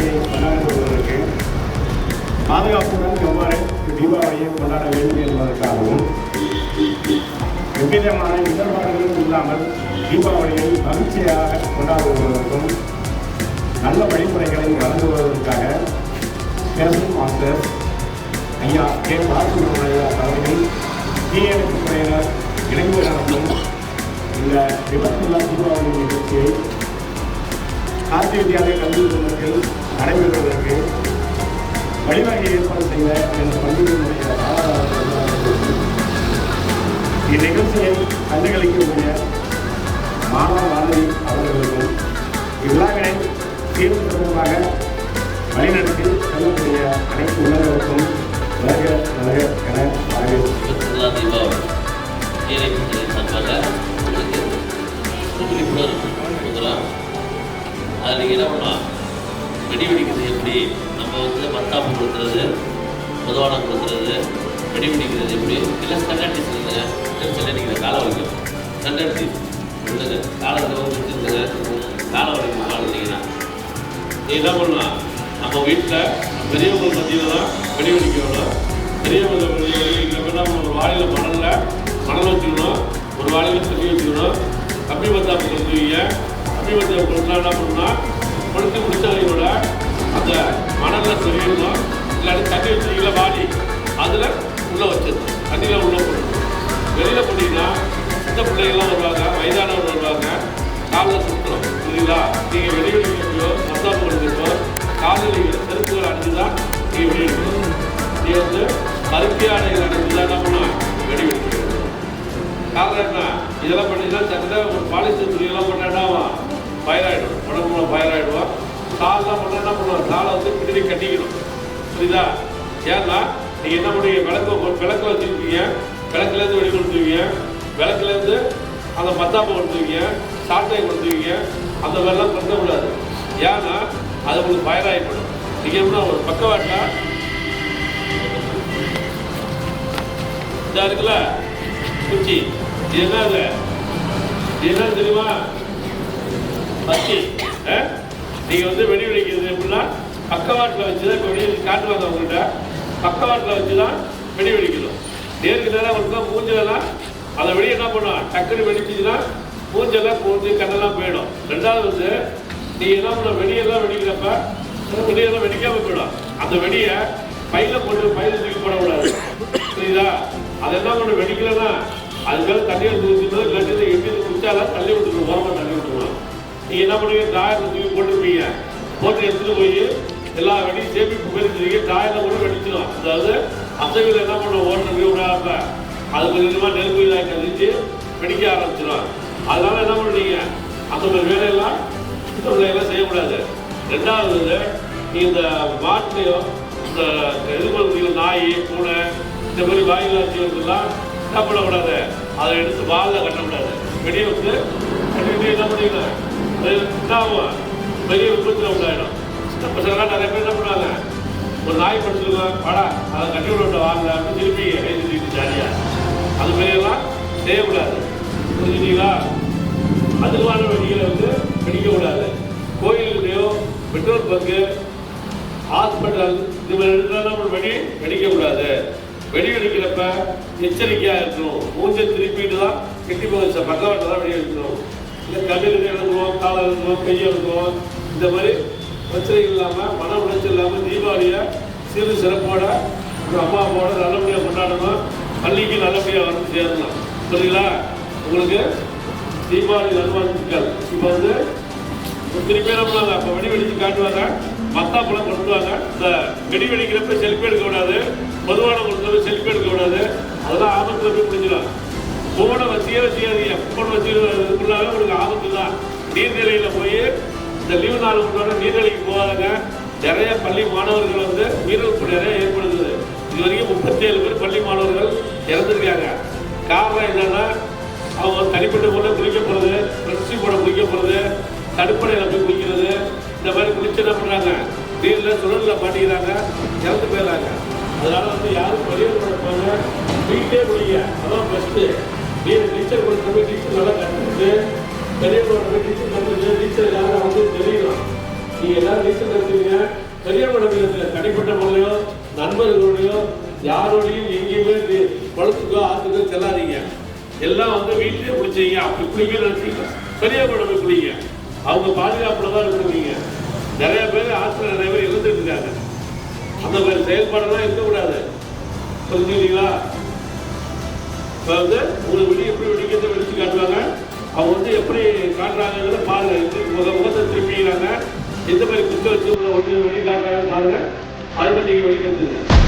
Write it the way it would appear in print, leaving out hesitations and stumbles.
பண்டிகையை கொண்டாடி வருவதற்கு பாதுகாப்புடன் எவ்வாறு தீபாவளியை கொண்டாட வேண்டும் என்பதற்காகவும் எவ்விதமான இடர்பாடுகளும் இல்லாமல் தீபாவளியை மகிழ்ச்சியாக கொண்டாடுவதற்கும் நல்ல வழிமுறைகளை வழங்குவதற்காக பேசும் மாஸ்டர் ஐயா கே பாலசுப்ரமணிய தலைமையில் தீயணைப்பு துறையினர் இணைந்து நடத்தும் இந்த விபத்தில்லா தீபாவளி நிகழ்ச்சியை கார்த்திகை வித்யாலய கல்வி நிறுவனத்தில் நடைபெறுவதற்கு வழிவகை ஏற்பாடு செய்த எனது பள்ளியினுடைய இந்நிகழ்ச்சியை கண்டுகளிக்கக்கூடிய மாணவ மாணவி அவர்களுக்கும் இவ்விழாவினை தீர்வு தொடர்பாக வழிநடத்தி செல்லக்கூடிய அனைத்து உணர்வுகளுக்கும் வளர்க என வரவேற்கிறேன். அதில் நீங்கள் என்ன பண்ணலாம், வெடி வெடிக்கிறது எப்படி, நம்ம வந்து மத்தாப்பு கொடுக்குறது, பொதுவானம் கொடுக்குறது, வெடி வெடிக்கிறது எப்படி, இல்லை ஸ்டாண்டர்டிஸ் இல்லைங்க, ஸ்டாண்டர்டிக்கிற காலை வலிக்கும், ஸ்டாண்டர்டிஸ் இல்லைங்க, காலத்தை வச்சுருந்துங்க, காலை வலிக்கும் வாழ்ந்தீங்கன்னா நீ என்ன பண்ணலாம், நம்ம வீட்டில் பெரியவங்க மத்தியில் தான் வெடி வெடிக்கணும். பெரியவங்க வெடிக்கிறப்ப நம்ம ஒரு வாழையில் மணல் வச்சுக்கணும், ஒரு வாழையில் தண்ணி வச்சுக்கணும். கம்பி மத்தாப்பு கொடுத்துவீங்க, கம்பி மத்தாப்பு கொடுத்தா என்ன பண்ணால் கொடுத்து முடிச்சவங்களோட அந்த மணலில் சொல்லிடணும். இல்லாட்டி தண்ணி வச்சுருக்கீங்களா வாடி, அதில் உள்ளே வச்சிடணும், தண்ணியில் உள்ளே போடணும். வெளியில் போட்டிங்கன்னா சின்ன பிள்ளைகள்லாம் வருவாங்க, வயதானவர் வருவாங்க, காலில் சுற்றணும். புரியுதா? நீங்கள் வெடி வெடிக்கிறப்போ மத்தாப்பு கொடுக்குறப்போ காலில் நீங்கள் செருப்புகள் அணிஞ்சு தான் நீங்கள் வெடி வெடிக்கணும். நீ வந்து பருத்தி ஆடைகள் அணிஞ்சு தான் என்ன பண்ணால் வெடி வெடிக்கணும். காரணம் என்ன, இதெல்லாம் பண்ணிங்கன்னா சட்டை ஒரு பாலிஸ்ட் துணியெல்லாம் பண்ணாடாவா ஃபயராகிடும், உடம்புல ஃபயராகிடுவோம். காலெலாம் பண்ணால் என்ன பண்ணுவோம், காலை வந்து பின்னாடி கட்டிக்கணும். புரியுதா? ஏன்னா நீங்கள் என்ன பண்ணுவீங்க, விளக்கு வச்சுருப்பீங்க, விளக்குலேருந்து வெடி கொடுத்துருவீங்க, விளக்குலேருந்து அந்த மத்தாப்பை கொடுத்துருவீங்க, சாட்டையை கொடுத்துருவீங்க. அந்த மாதிரிலாம் பண்ணக்கூடாது. ஏன்னா அது உங்களுக்கு ஃபயராகிப்படும். நீங்கள் எப்படின்னா ஒரு பக்கவாட்டில் இதாக இருக்குல்ல குச்சி, இது என்ன, இது என்ன தெரியுமா, பச்சி. நீங்கள் வந்து வெடி வெடிக்கிறது எப்படின்னா பக்கவாட்டில் வச்சு தான் இப்போ வெடி காட்டுவாங்க அவங்கள்ட்ட, பக்கவாட்டில் வச்சு தான் வெடி வெடிக்கணும். நேருக்கு நேரம் ஒருத்தா மூஞ்சலாம் அதை வெடி என்ன பண்ணுவோம், டக்குன்னு வெடிச்சிச்சுன்னா மூஞ்செல்லாம் போட்டு கண்ணெல்லாம் போயிடும். ரெண்டாவது வந்து நீங்கள் என்ன பண்ண, வெடியெல்லாம் வெடிக்கிறப்ப வெடியெல்லாம் வெடிக்காமல் போயிடும். அந்த வெடியை பையில் போட்டு பையில் தூக்கி போடக்கூடாது. புரியுதா? அதெல்லாம் கொண்டு வெடிக்கலன்னா அதுக்காக தண்ணியை தூக்கிட்டு கட்டியில் எப்படி குடிச்சாலும் தள்ளி விட்டுருவோம், ஓரமாக தள்ளி விட்டுருவோம். நீங்கள் என்ன பண்ணுவீங்க, தாயத்தை தூக்கி போட்டுருப்பீங்க, போட்டு எடுத்துகிட்டு போய் எல்லா வெடியும் சேமிப்பு போயிருந்துருக்கீங்க, தாயத்தை கூட வெடிச்சிடும். அதாவது அசைவில் என்ன பண்ணுவோம், ஓட்டுறது விடாம அது கொஞ்சமாக நெருப்பு இதாக கழிச்சு வெடிக்க ஆரம்பிச்சிடும். அதனால என்ன பண்ணுறீங்க, அந்த மாதிரி வேலையெல்லாம் எல்லாம் செய்யக்கூடாது. ரெண்டாவது இந்த மாட்டிலையோ இந்த இது பண்ணுறீங்க, நாய் பூனை இந்த மாதிரி வாயில் வச்சுலாம் என்ன பண்ணக்கூடாது, அதை எடுத்து வாலில் கட்டக்கூடாது. வெடியை வந்து கட்டிக்கிட்டு என்ன பண்ணிக்கலாம், அது என்ன ஆகும், பெரிய விபத்தில் உண்டாயிடும். சின்ன பசங்களாம் நிறைய பேர் என்ன பண்ணுவாங்க, ஒரு நாய் படிச்சுருக்கோம் படா அதை கட்டி விட வாங்கல அப்படின்னு திருப்பி எழுதிட்டு ஜாலியாக, அது மாதிரியெல்லாம் செய்யக்கூடாது. புரிஞ்சுட்டீங்களா? அதுவான வெடிகளை வந்து வெடிக்கக்கூடாது. கோயிலுக்குள்ளேயோ பெட்ரோல் பங்கு ஹாஸ்பிட்டல் இது மாதிரி நம்ம வெடி வெடிக்கக்கூடாது. வெடி வெடிக்கிறப்ப எச்சரிக்கையாக இருக்கணும். மூஞ்சை திருப்பிட்டு தான் கெட்டி போக பக்கவாட்டை தான் வெடி வெடிக்கணும். இல்லை கண்ணில் எழுதுவோம், காலை எழுதுவோம், கையை எழுதுவோம், இந்த மாதிரி பிரச்சனைகள் இல்லாமல் மன உளைச்சல் இல்லாமல் தீபாவளியை சிறு சிறப்போட ஒரு அம்மா அப்பாவோட நல்லபடியாக கொண்டாடணும். பள்ளிக்கு நல்லபடியாக வந்து சேரணும். புரியுங்களா? உங்களுக்கு தீபாவளி நல்வாழ்த்துக்கள். இப்போ வந்து திருப்பி என்ன பண்ணுவாங்க, அப்போ வெடி வெடிச்சு காட்டுவாங்க, மத்தாப்பழம் கொண்டுவாங்க. இந்த வெடி வெடிக்கிறப்ப செல்ஃபி எடுக்கக்கூடாது, பொதுவான கொடுத்தது செல்ஃபி எடுக்கக்கூடாது. அதெல்லாம் ஆபத்தில் போய் முடிஞ்சிடும். ஃபோனை வச்சியாதீங்க, ஃபோன் வச்சுக்குள்ளாவே உங்களுக்கு ஆபத்து தான். நீர்நிலையில் போய் இந்த லீவு நாள் கொண்டாட நீர்நிலைக்கு போகாதங்க. நிறைய பள்ளி மாணவர்கள் வந்து உயிரிழப்பு நிறைய ஏற்படுது. இது வரைக்கும் 37 பேர் பள்ளி மாணவர்கள் இறந்துருக்காங்க. காரணம் என்னன்னா, அவங்க தனிப்பட்ட முறையில் குளிக்க போகிறது, ஃப்ரெஷ்ஷி போட குளிக்க போகிறது, தடுப்பணையில் போய் குளிக்கிறது, இந்த மாதிரி குளிச்சு என்ன பண்ணுறாங்க, நீரில் சுழலில் மாட்டிக்கிறாங்க, இறந்து போயிடறாங்க. அதனால் வந்து யாரும் பெரியவர்களோட போங்க, வீட்டே குளிங்க, அதான் பெஸ்ட்டு. நீச்சல் கொடுத்து போய் நீச்சல் நல்லா கற்றுக்கிட்டு பெரியவங்களோட போய் நீச்சல் கற்றுக்கிட்டு நீச்சல் யாரும் வந்து தெரியணும். நீங்க எல்லாரும் நீச்சல் கற்றுக்கீங்க. பெரியவங்க இடத்துல தனிப்பட்ட முறையிலையோ நண்பர்களோடையோ யாரோடையும் எங்கேயுமே குளத்துக்கோ ஆற்றுக்கோ செல்லாதீங்க. எல்லாம் வந்து வீட்டிலே குளிச்சீங்க. அப்படி குளிக்க நினைச்சீங்க பெரியவங்க போய் குளிங்க. அவங்க பாதுகாப்புல தான் இருக்கீங்க. நிறைய பேர் ஆற்றுல நிறைய பேர் இறந்துட்டு இருக்காங்க. அந்த மாதிரி செயல்பாடெல்லாம் இருக்கக்கூடாது. புரிஞ்சுக்கிட்டீங்களா? இப்போ வந்து உங்களுக்கு வெளியே எப்படி வெடிக்கிறத வெடிச்சு காட்டுவாங்க. அவங்க வந்து எப்படி காட்டுறாங்கிறத பாருங்க. முகத்தை திருப்பிக்கிறாங்க. எந்த மாதிரி குத்த வச்சு ஒன்று வெளியே காட்டுறாங்க பாருங்க. அது மாதிரி நீங்கள் வெடிக்கிறது